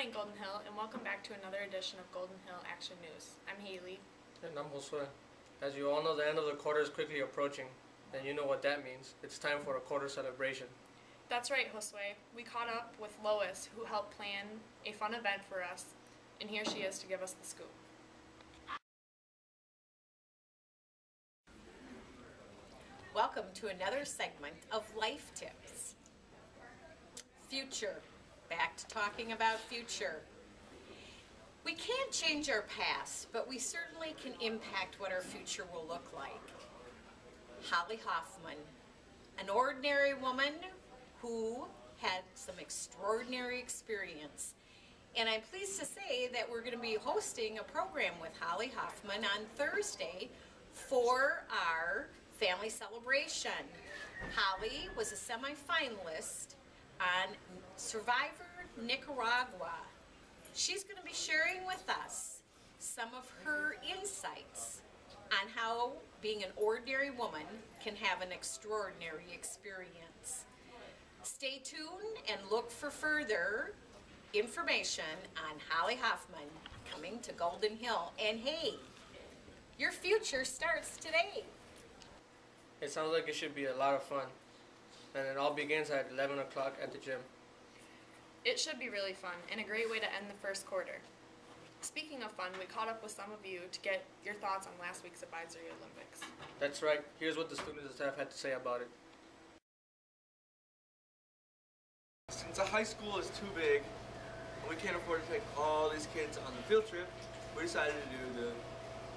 morning, Golden Hill, and welcome back to another edition of Golden Hill Action News. I'm Haley. And I'm Josue. As you all know, the end of the quarter is quickly approaching, and you know what that means. It's time for a quarter celebration. That's right, Josue. We caught up with Lois, who helped plan a fun event for us, and here she is to give us the scoop. Welcome to another segment of Life Tips. Future. Back to talking about future. We can't change our past, but we certainly can impact what our future will look like. Holly Hoffman, an ordinary woman who had some extraordinary experience. And I'm pleased to say that we're going to be hosting a program with Holly Hoffman on Thursday for our family celebration. Holly was a semi-finalist on Survivor Nicaragua. She's going to be sharing with us some of her insights on how being an ordinary woman can have an extraordinary experience. Stay tuned and look for further information on Holly Hoffman coming to Golden Hill. And hey, your future starts today. It sounds like it should be a lot of fun, and it all begins at 11 o'clock at the gym. It should be really fun and a great way to end the first quarter. Speaking of fun, we caught up with some of you to get your thoughts on last week's Advisory Olympics. That's right. Here's what the students and staff had to say about it. Since a high school is too big and we can't afford to take all these kids on the field trip, we decided to do the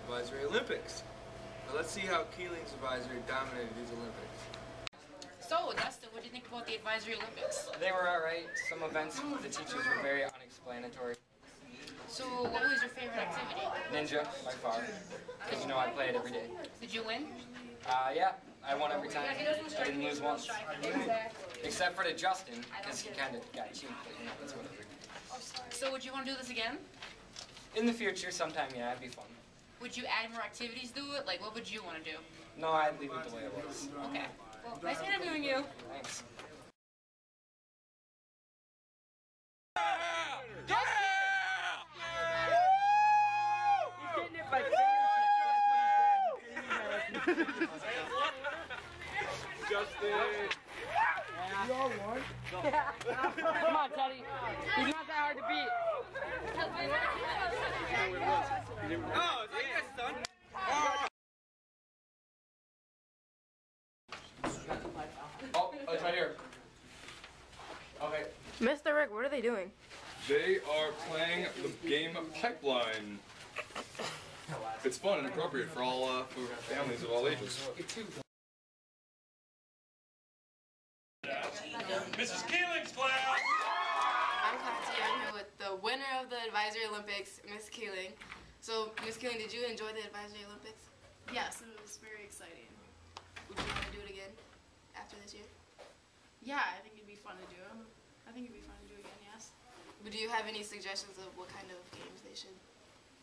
Advisory Olympics. Now let's see how Keeling's advisory dominated these Olympics. So, Dustin, what do you think about the Advisory Olympics? They were alright. Some events, the teachers were very unexplanatory. So, what was your favorite activity? Ninja, by far. Because you know I play it every day. Did you win? Yeah, I won every time. I didn't lose once. Except for to Justin, because he kind of got cheap, but you know, that's whatever. So, would you want to do this again? In the future, sometime, yeah, it'd be fun. Would you add more activities to it? Like, what would you want to do? No, I'd leave it the way it was. Okay. Well, nice interviewing you. Thanks. Justin! You all won? Come on, Teddy. He's not that hard to beat. Oh, it's like this, son! Oh, it's right here. Okay. Mr. Rick, what are they doing? They are playing the game Pipeline. It's fun and appropriate for all for families of all ages. Mrs. Keeling's class! I'm Katya. I'm here with the winner of the Advisory Olympics, Miss Keeling. So, Miss Keeling, did you enjoy the Advisory Olympics? Yes, it was very exciting. Would you want to do it again after this year? Yeah, I think it'd be fun to do. I think it'd be fun to do again, yes. But do you have any suggestions of what kind of games they should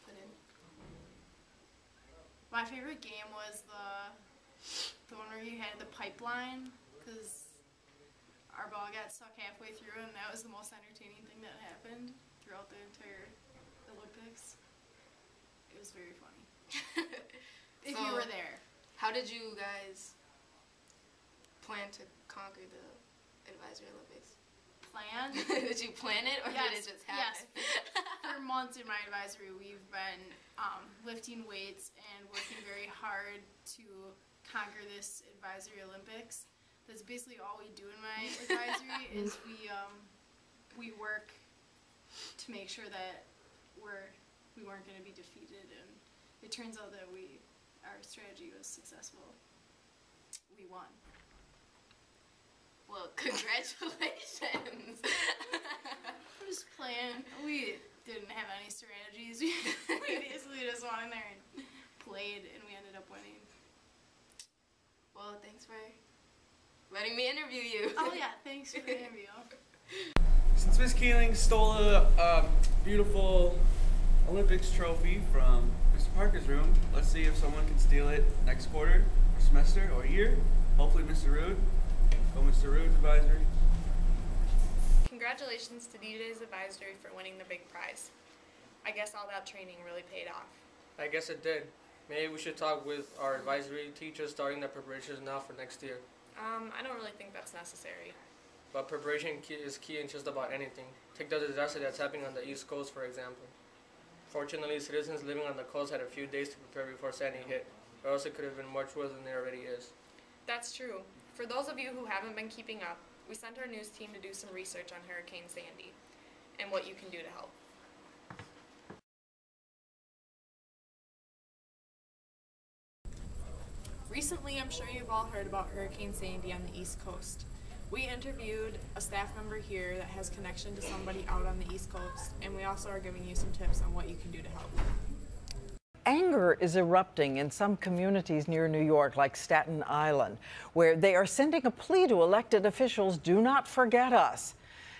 put in? My favorite game was the one where you had the pipeline, because our ball got stuck halfway through, and that was the most entertaining thing that happened throughout the entire Olympics. It was very funny. If you were there. How did you guys plan to conquer the Advisory Olympics? Plan? Did you plan it, or did it just happen? Yes. For months in my advisory, we've been lifting weights and working very hard to conquer this Advisory Olympics. That's basically all we do in my advisory is we work to make sure that we weren't going to be defeated, and it turns out that our strategy was successful. We won. Well, congratulations. I'm just playing. We didn't have any strategies. We basically just went in there and played, and we ended up winning. Well, thanks for letting me interview you. Oh yeah, thanks for the interview. Since Miss Keeling stole a beautiful Olympics trophy from Mr. Parker's room, let's see if someone can steal it next quarter, or semester, or year. Hopefully Mr. Rude. Go Mr. Rude's advisory. Congratulations to DJ's Advisory for winning the big prize. I guess all that training really paid off. I guess it did. Maybe we should talk with our advisory teachers starting the preparations now for next year. I don't really think that's necessary. But preparation is key in just about anything. Take the disaster that's happening on the East Coast, for example. Fortunately, citizens living on the coast had a few days to prepare before Sandy hit, or else it could have been much worse than it already is. That's true. For those of you who haven't been keeping up, we sent our news team to do some research on Hurricane Sandy and what you can do to help. Recently, I'm sure you've all heard about Hurricane Sandy on the East Coast. We interviewed a staff member here that has connection to somebody out on the East Coast, and we also are giving you some tips on what you can do to help. Anger is erupting in some communities near New York, like Staten Island, where they are sending a plea to elected officials, do not forget us.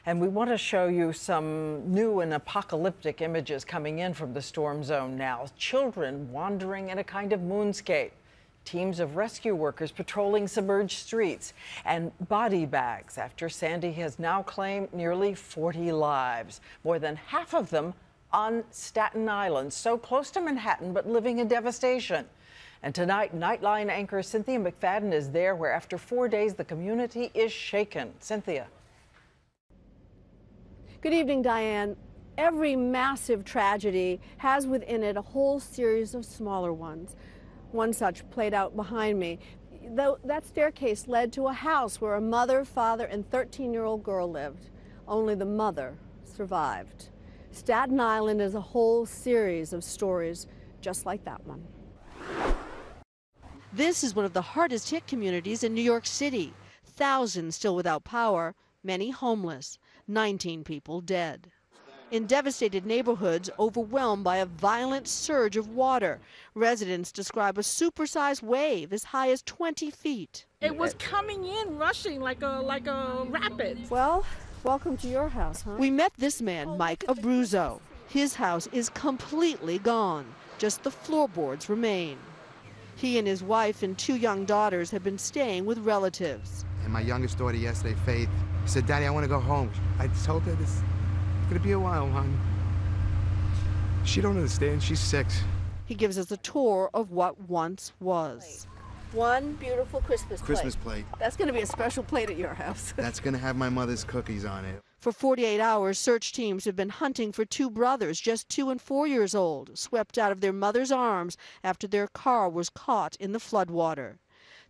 And we want to show you some new and apocalyptic images coming in from the storm zone now. Children wandering in a kind of moonscape. Teams of rescue workers patrolling submerged streets, and body bags after Sandy has now claimed nearly 40 lives, more than half of them on Staten Island, so close to Manhattan but living in devastation. And tonight, Nightline anchor Cynthia McFadden is there, where after 4 days the community is shaken. Cynthia. Good evening, Diane. Every massive tragedy has within it a whole series of smaller ones. One such played out behind me. That staircase led to a house where a mother, father, and 13-year-old girl lived. Only the mother survived. Staten Island is a whole series of stories just like that one. This is one of the hardest hit communities in New York City. Thousands still without power, many homeless, 19 people dead. In devastated neighborhoods overwhelmed by a violent surge of water. Residents describe a supersized wave as high as 20 feet. It was coming in, rushing like a rapid. Well, welcome to your house, huh? We met this man, Mike Abruzzo. His house is completely gone. Just the floorboards remain. He and his wife and 2 young daughters have been staying with relatives. And my youngest daughter yesterday, Faith, said, "Daddy, I want to go home." I told her this. It's gonna be a while, hon. She don't understand. She's 6. He gives us a tour of what once was. One beautiful Christmas plate. That's going to be a special plate at your house. That's gonna have my mother's cookies on it. For 48 hours, search teams have been hunting for 2 brothers, just 2 and 4 years old, swept out of their mother's arms after their car was caught in the floodwater.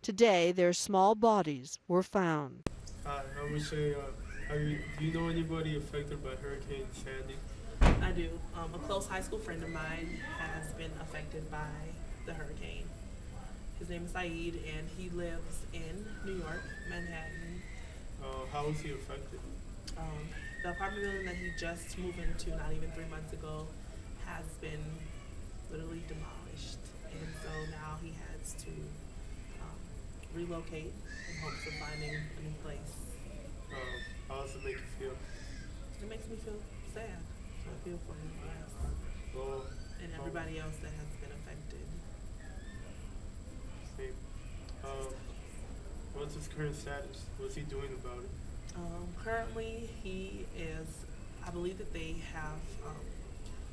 Today, their small bodies were found. Hi, I'm Michelle. Do you know anybody affected by Hurricane Sandy? I do. A close high school friend of mine has been affected by the hurricane. His name is Saeed, and he lives in New York, Manhattan. How was he affected? The apartment building that he just moved into not even 3 months ago has been literally demolished. And so now he has to relocate in hopes of finding a new place. How does it make you feel? It makes me feel sad. I feel for him, yes. Well, and everybody else that has been affected. Same. What's his current status? What's he doing about it? Currently, he is, I believe that they have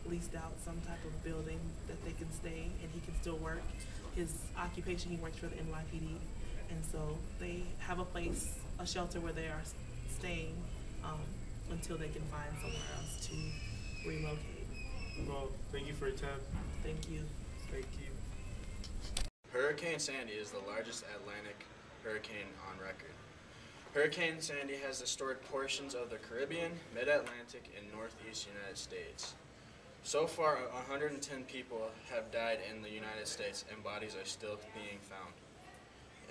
leased out some type of building that they can stay and he can still work. His occupation, he works for the NYPD. And so they have a place, a shelter where they are staying until they can find somewhere else to relocate. Well, thank you for your time. Thank you. Thank you. Hurricane Sandy is the largest Atlantic hurricane on record. Hurricane Sandy has destroyed portions of the Caribbean, Mid-Atlantic, and Northeast United States. So far, 110 people have died in the United States, and bodies are still being found.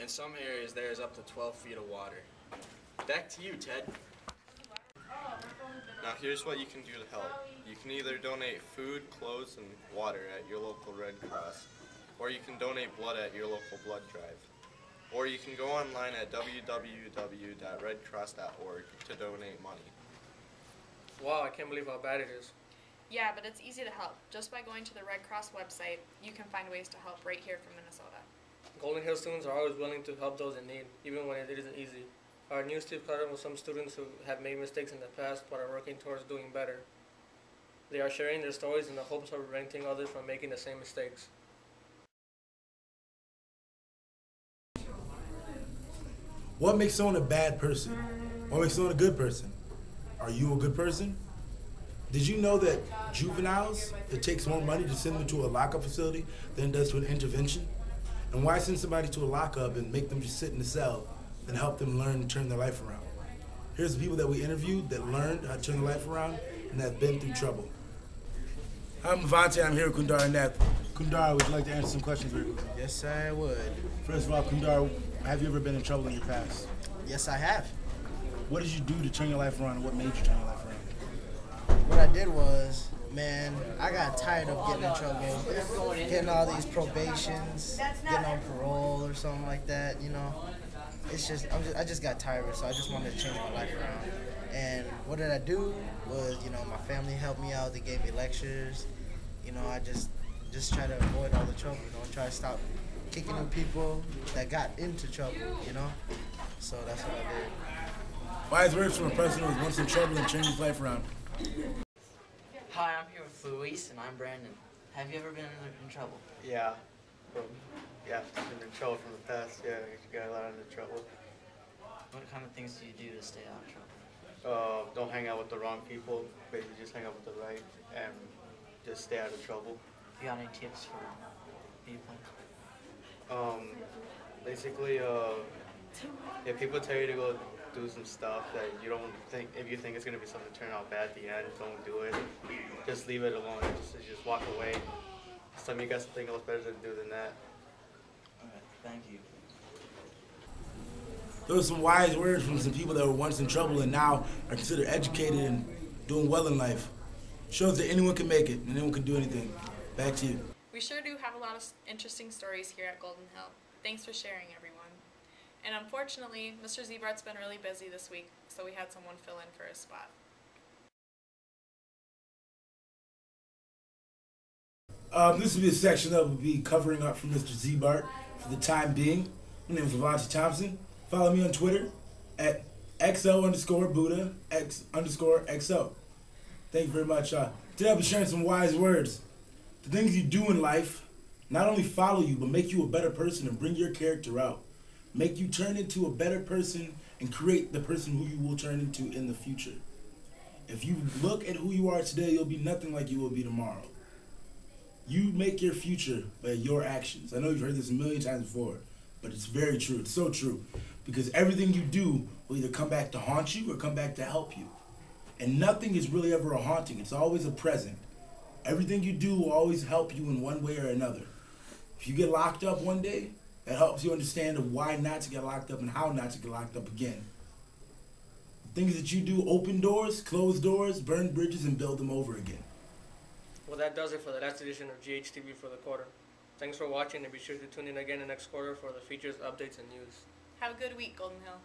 In some areas, there is up to 12 feet of water. Back to you, Ted. Now here's what you can do to help. You can either donate food, clothes, and water at your local Red Cross, or you can donate blood at your local blood drive. Or you can go online at www.redcross.org to donate money. Wow, I can't believe how bad it is. Yeah, but it's easy to help. Just by going to the Red Cross website, you can find ways to help right here from Minnesota. Golden Hill students are always willing to help those in need, even when it isn't easy. Our news team caught up with some students who have made mistakes in the past but are working towards doing better. They are sharing their stories in the hopes of preventing others from making the same mistakes. What makes someone a bad person? What makes someone a good person? Are you a good person? Did you know that juveniles, it takes more money to send them to a lockup facility than it does to an intervention? And why send somebody to a lockup and make them just sit in the cell than help them learn and turn their life around? Here's the people that we interviewed that learned how to turn their life around and that have been through trouble. I'm Avante, I'm here with Kundar and Nath. Kundar, would you like to answer some questions very quickly? Yes, I would. First of all, Kundar, have you ever been in trouble in your past? Yes, I have. What did you do to turn your life around and what made you turn your life around? What I did was, man, I got tired of getting in trouble, getting all these probations, getting on parole or something like that, you know. I just got tired of it, so I just wanted to change my life around. And what did I do was, you know, my family helped me out, they gave me lectures, you know, I just try to avoid all the trouble, you know, try to stop kicking with people that got into trouble, you know. So that's what I did. Wise words from a person who was once in trouble and changed his life around. Hi, I'm here with Luis, and I'm Brandon. Have you ever been in trouble? Yeah. I've been in trouble from the past. Yeah, I got a lot into trouble. What kind of things do you do to stay out of trouble? Don't hang out with the wrong people. Basically, just hang out with the right and just stay out of trouble. You got any tips for people? Basically, if people tell you to go do some stuff that you don't think, if you think it's going to be something to turn out bad at the end, don't do it. Just leave it alone. Just walk away. Something you got something else better to do than that. Alright, thank you. Those are some wise words from some people that were once in trouble and now are considered educated and doing well in life. Shows that anyone can make it and anyone can do anything. Back to you. We sure do have a lot of interesting stories here at Golden Hill. Thanks for sharing, everyone. And unfortunately, Mr. Zebart's been really busy this week, so we had someone fill in for his spot. This will be a section that will be covering up for Mr. Zebart for the time being. My name is Avante Thompson. Follow me on Twitter at XO_Buddha, X_XO. Thank you very much. Today I'll be sharing some wise words. The things you do in life not only follow you, but make you a better person and bring your character out. Make you turn into a better person and create the person who you will turn into in the future. If you look at who you are today, you'll be nothing like you will be tomorrow. You make your future by your actions. I know you've heard this a million times before, but it's very true. It's so true. Because everything you do will either come back to haunt you or come back to help you. And nothing is really ever a haunting. It's always a present. Everything you do will always help you in one way or another. If you get locked up one day, that helps you understand of why not to get locked up and how not to get locked up again. Things that you do open doors, close doors, burn bridges, and build them over again. Well, that does it for the last edition of GHTV for the quarter. Thanks for watching, and be sure to tune in again the next quarter for the features, updates, and news. Have a good week, Golden Hill.